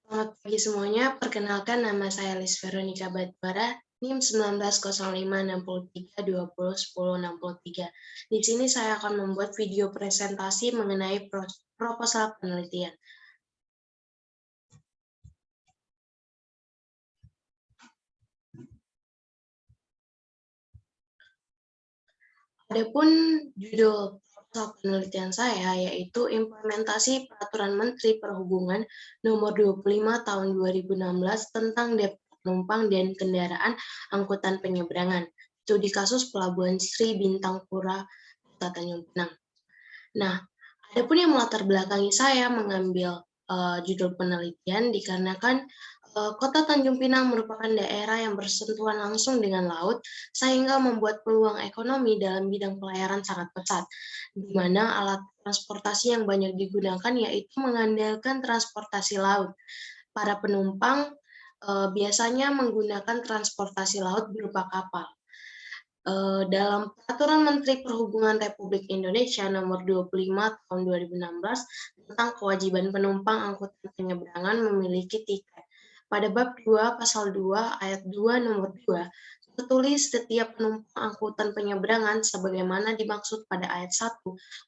Selamat pagi semuanya, perkenalkan nama saya Lis Veronica Batubara, NIM 190563201063. Di sini saya akan membuat video presentasi mengenai proposal penelitian. Adapun judul proposal penelitian saya yaitu Implementasi Peraturan Menteri Perhubungan Nomor 25 Tahun 2016 tentang daftar penumpang dan kendaraan angkutan penyeberangan. Studi kasus Pelabuhan Sri Bintang Pura, Kota Tanjung Pinang. Nah, adapun yang melatar belakangi saya mengambil judul penelitian dikarenakan Kota Tanjung Pinang merupakan daerah yang bersentuhan langsung dengan laut, sehingga membuat peluang ekonomi dalam bidang pelayaran sangat pesat, di mana alat transportasi yang banyak digunakan yaitu mengandalkan transportasi laut. Para penumpang biasanya menggunakan transportasi laut berupa kapal. Dalam Peraturan Menteri Perhubungan Republik Indonesia Nomor 25 Tahun 2016 tentang kewajiban penumpang angkutan penyeberangan memiliki tiket. Pada bab 2 pasal 2 ayat 2 nomor 2 tertulis setiap penumpang angkutan penyeberangan sebagaimana dimaksud pada ayat 1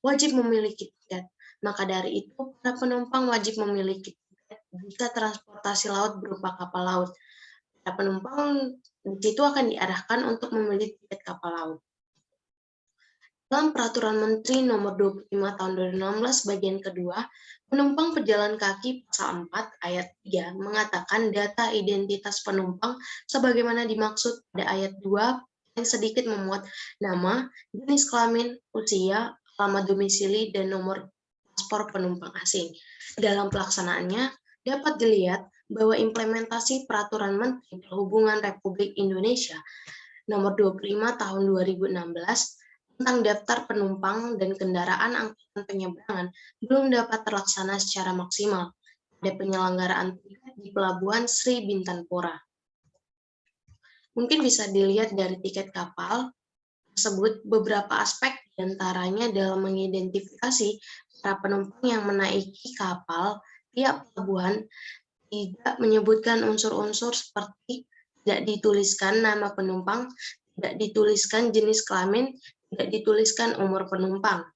wajib memiliki tiket. Maka dari itu para penumpang wajib memiliki tiket jika transportasi laut berupa kapal laut. Para penumpang di situ akan diarahkan untuk membeli tiket kapal laut. Dalam Peraturan Menteri Nomor 25 Tahun 2016 bagian kedua, penumpang pejalan kaki pasal 4 ayat 3 mengatakan data identitas penumpang sebagaimana dimaksud pada ayat 2 yang sedikit memuat nama, jenis kelamin, usia, alamat domisili, dan nomor paspor penumpang asing. Dalam pelaksanaannya, dapat dilihat bahwa implementasi Peraturan Menteri Perhubungan Republik Indonesia Nomor 25 Tahun 2016 tentang daftar penumpang dan kendaraan angkutan penyeberangan belum dapat terlaksana secara maksimal pada penyelenggaraan tiket di Pelabuhan Sri Bintang Pura. Mungkin bisa dilihat dari tiket kapal tersebut beberapa aspek diantaranya dalam mengidentifikasi para penumpang yang menaiki kapal pihak pelabuhan tidak menyebutkan unsur-unsur seperti tidak dituliskan nama penumpang, tidak dituliskan jenis kelamin, tidak dituliskan umur penumpang.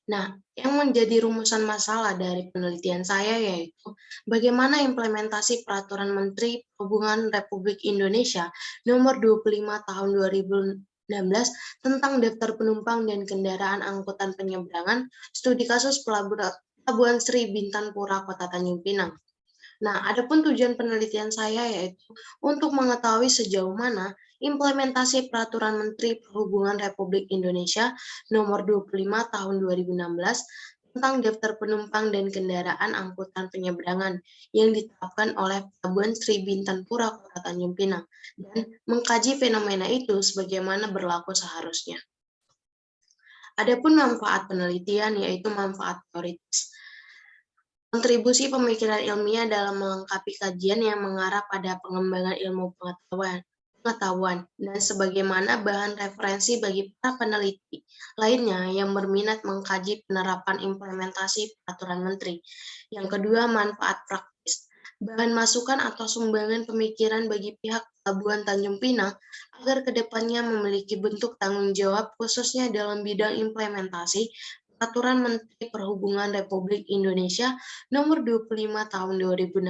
Nah, yang menjadi rumusan masalah dari penelitian saya yaitu bagaimana implementasi Peraturan Menteri Perhubungan Republik Indonesia Nomor 25 Tahun 2016 tentang daftar penumpang dan kendaraan angkutan penyeberangan, studi kasus Pelabuhan Sri Bintang Pura, Kota Tanjung Pinang. Nah, adapun tujuan penelitian saya yaitu untuk mengetahui sejauh mana implementasi Peraturan Menteri Perhubungan Republik Indonesia Nomor 25 Tahun 2016 tentang daftar penumpang dan kendaraan angkutan penyeberangan yang ditetapkan oleh Pelabuhan Sri Bintang Pura, Kota Tanjung Pinang, dan mengkaji fenomena itu sebagaimana berlaku seharusnya. Adapun manfaat penelitian yaitu manfaat teoritis. Kontribusi pemikiran ilmiah dalam melengkapi kajian yang mengarah pada pengembangan ilmu pengetahuan, dan sebagaimana bahan referensi bagi para peneliti lainnya yang berminat mengkaji penerapan implementasi peraturan menteri. Yang kedua, manfaat praktis. Bahan masukan atau sumbangan pemikiran bagi pihak Pelabuhan Tanjung Pinang agar kedepannya memiliki bentuk tanggung jawab khususnya dalam bidang implementasi Peraturan Menteri Perhubungan Republik Indonesia Nomor 25 Tahun 2016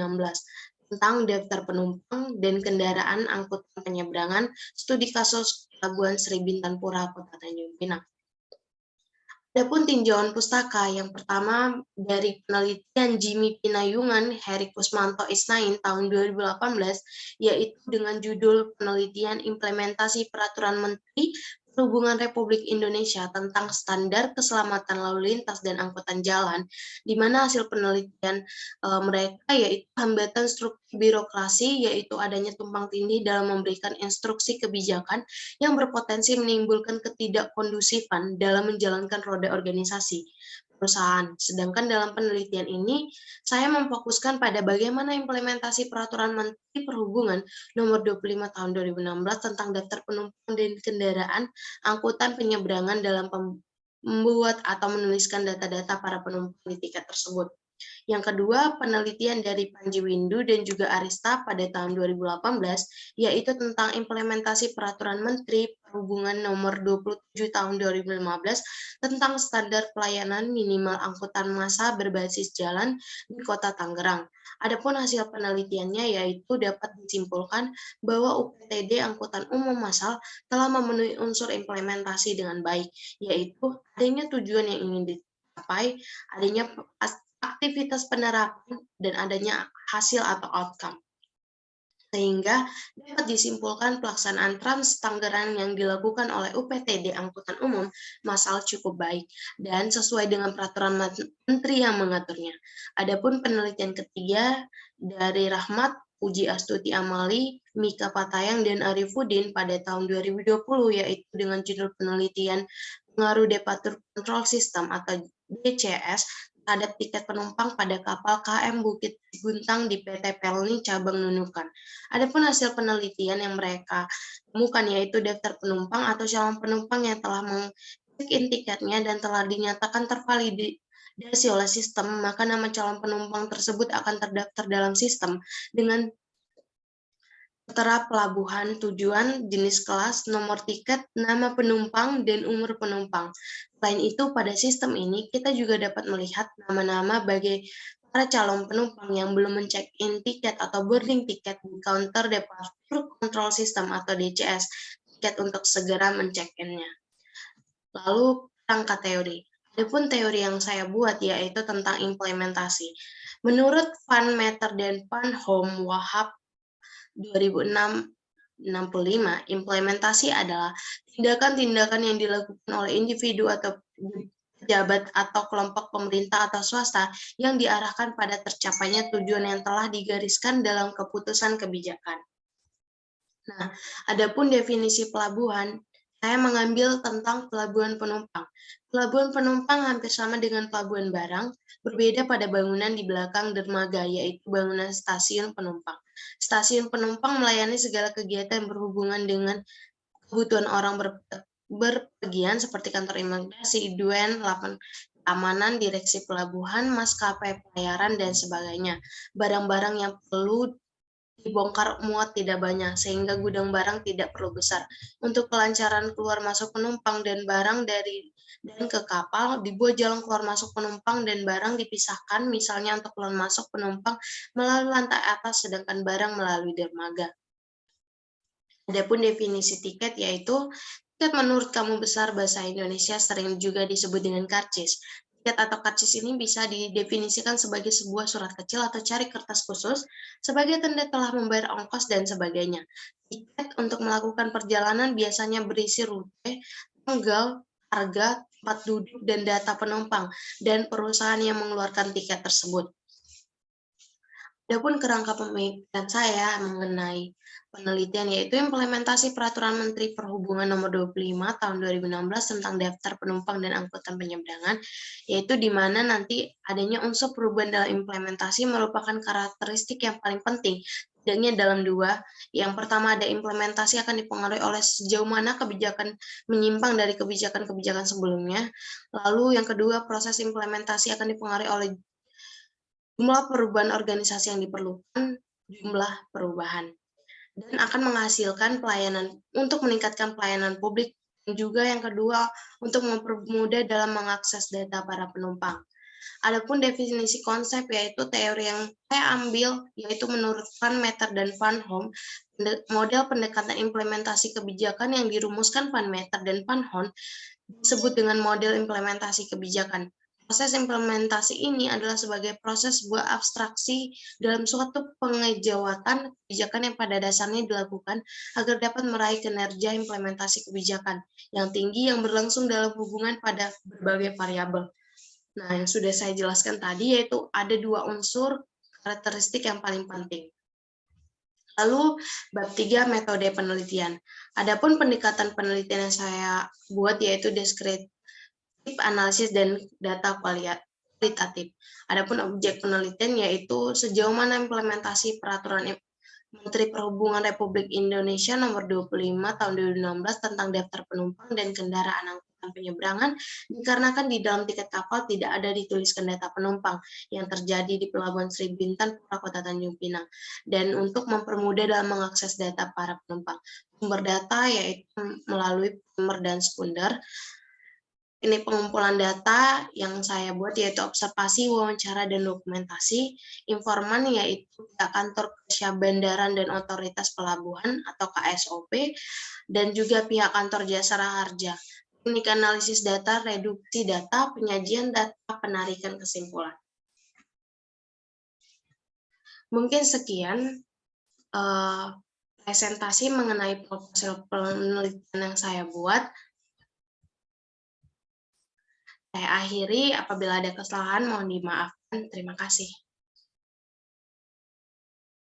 tentang daftar penumpang dan kendaraan angkutan penyeberangan, studi kasus Pelabuhan Sri Bintang Pura, Kota Tanjung Pinang. Adapun tinjauan pustaka yang pertama dari penelitian Jimmy Pinayungan, Heri Kusmanto Isnain tahun 2018, yaitu dengan judul penelitian implementasi Peraturan Menteri Perhubungan Republik Indonesia tentang standar keselamatan lalu lintas dan angkutan jalan, di mana hasil penelitian mereka yaitu hambatan struktur birokrasi, yaitu adanya tumpang tindih dalam memberikan instruksi kebijakan yang berpotensi menimbulkan ketidakkondusifan dalam menjalankan roda organisasi perusahaan. Sedangkan dalam penelitian ini, saya memfokuskan pada bagaimana implementasi Peraturan Menteri Perhubungan Nomor 25 Tahun 2016 tentang daftar penumpang dan kendaraan angkutan penyeberangan dalam membuat atau menuliskan data-data para penumpang di tiket tersebut. Yang kedua, penelitian dari Panji Windu dan juga Arista pada tahun 2018, yaitu tentang implementasi Peraturan Menteri Perhubungan Nomor 27 Tahun 2015 tentang standar pelayanan minimal angkutan massa berbasis jalan di Kota Tangerang. Adapun hasil penelitiannya yaitu dapat disimpulkan bahwa UPTD angkutan umum massal telah memenuhi unsur implementasi dengan baik, yaitu adanya tujuan yang ingin dicapai, adanya aktivitas penerapan, dan adanya hasil atau outcome. Sehingga dapat disimpulkan pelaksanaan Trans Tangerang yang dilakukan oleh UPTD Angkutan Umum massal cukup baik dan sesuai dengan peraturan menteri yang mengaturnya. Adapun penelitian ketiga dari Rahmat, Puji Astuti Amali, Mika Patayang, dan Arifudin pada tahun 2020 yaitu dengan judul penelitian pengaruh Departure Control System atau DCS terhadap tiket penumpang pada kapal KM Bukit Guntang di PT Pelni Cabang Nunukan. Adapun hasil penelitian yang mereka temukan yaitu daftar penumpang atau calon penumpang yang telah meng-check-in tiketnya dan telah dinyatakan tervalidasi oleh sistem, maka nama calon penumpang tersebut akan terdaftar dalam sistem dengan tertera pelabuhan tujuan, jenis kelas, nomor tiket, nama penumpang, dan umur penumpang. Selain itu, pada sistem ini kita juga dapat melihat nama-nama bagi para calon penumpang yang belum men-check-in tiket atau boarding tiket di counter Departure Control System atau DCS, tiket untuk segera men-check-in-nya. Lalu, kerangka teori. Adapun teori yang saya buat yaitu tentang implementasi. Menurut Van Meter dan Van Hom Wahab 2065, implementasi adalah tindakan-tindakan yang dilakukan oleh individu atau pejabat atau kelompok pemerintah atau swasta yang diarahkan pada tercapainya tujuan yang telah digariskan dalam keputusan kebijakan. Nah, adapun definisi pelabuhan, saya mengambil tentang pelabuhan penumpang. Pelabuhan penumpang hampir sama dengan pelabuhan barang, berbeda pada bangunan di belakang dermaga, yaitu bangunan stasiun penumpang. Stasiun penumpang melayani segala kegiatan yang berhubungan dengan kebutuhan orang berpergian seperti kantor imigrasi, duen, lapan keamanan, direksi pelabuhan, maskapai pelayaran, dan sebagainya. Barang-barang yang perlu dibongkar muat tidak banyak, sehingga gudang barang tidak perlu besar. Untuk kelancaran keluar masuk penumpang dan barang dari dan ke kapal, dibuat jalan keluar masuk penumpang dan barang dipisahkan, misalnya untuk keluar masuk penumpang melalui lantai atas, sedangkan barang melalui dermaga. Adapun definisi tiket yaitu tiket menurut Kamus Besar Bahasa Indonesia sering juga disebut dengan karcis. Tiket atau karcis ini bisa didefinisikan sebagai sebuah surat kecil atau cari kertas khusus sebagai tanda telah membayar ongkos dan sebagainya. Tiket untuk melakukan perjalanan biasanya berisi rute, tanggal, harga, tempat duduk, dan data penumpang dan perusahaan yang mengeluarkan tiket tersebut. Adapun kerangka pemikiran saya mengenai penelitian yaitu implementasi Peraturan Menteri Perhubungan Nomor 25 Tahun 2016 tentang daftar penumpang dan angkutan penyeberangan, yaitu di mana nanti adanya unsur perubahan dalam implementasi merupakan karakteristik yang paling penting, setidaknya dalam dua. Yang pertama ada implementasi akan dipengaruhi oleh sejauh mana kebijakan menyimpang dari kebijakan-kebijakan sebelumnya. Lalu yang kedua, proses implementasi akan dipengaruhi oleh jumlah perubahan organisasi yang diperlukan, jumlah perubahan, dan akan menghasilkan pelayanan untuk meningkatkan pelayanan publik, dan juga yang kedua untuk mempermudah dalam mengakses data para penumpang. Adapun definisi konsep yaitu teori yang saya ambil yaitu menurut Van Meter dan Van Hom, model pendekatan implementasi kebijakan yang dirumuskan Van Meter dan Van Hom disebut dengan model implementasi kebijakan. Proses implementasi ini adalah sebagai proses sebuah abstraksi dalam suatu pengejawatan kebijakan yang pada dasarnya dilakukan agar dapat meraih kinerja implementasi kebijakan yang tinggi yang berlangsung dalam hubungan pada berbagai variabel. Nah, yang sudah saya jelaskan tadi yaitu ada dua unsur karakteristik yang paling penting. Lalu, bab 3 metode penelitian. Adapun pendekatan penelitian yang saya buat yaitu deskriptif, analisis, dan data kualitatif. Adapun objek penelitian yaitu sejauh mana implementasi Peraturan Menteri Perhubungan Republik Indonesia Nomor 25 Tahun 2016 tentang daftar penumpang dan kendaraan melakukan penyeberangan dikarenakan di dalam tiket kapal tidak ada dituliskan data penumpang yang terjadi di Pelabuhan Sri Bintan, Pura Kota Tanjung Pinang. Dan untuk mempermudah dalam mengakses data para penumpang, sumber data yaitu melalui primer dan sekunder. Ini pengumpulan data yang saya buat yaitu observasi, wawancara, dan dokumentasi. Informan yaitu pihak kantor Kesyah-Bandaran dan Otoritas Pelabuhan atau KSOP, dan juga pihak kantor Jasa Raharja. Teknik analisis data, reduksi data, penyajian data, penarikan kesimpulan. Mungkin sekian presentasi mengenai proposal penelitian yang saya buat. Saya akhiri, apabila ada kesalahan mohon dimaafkan. Terima kasih.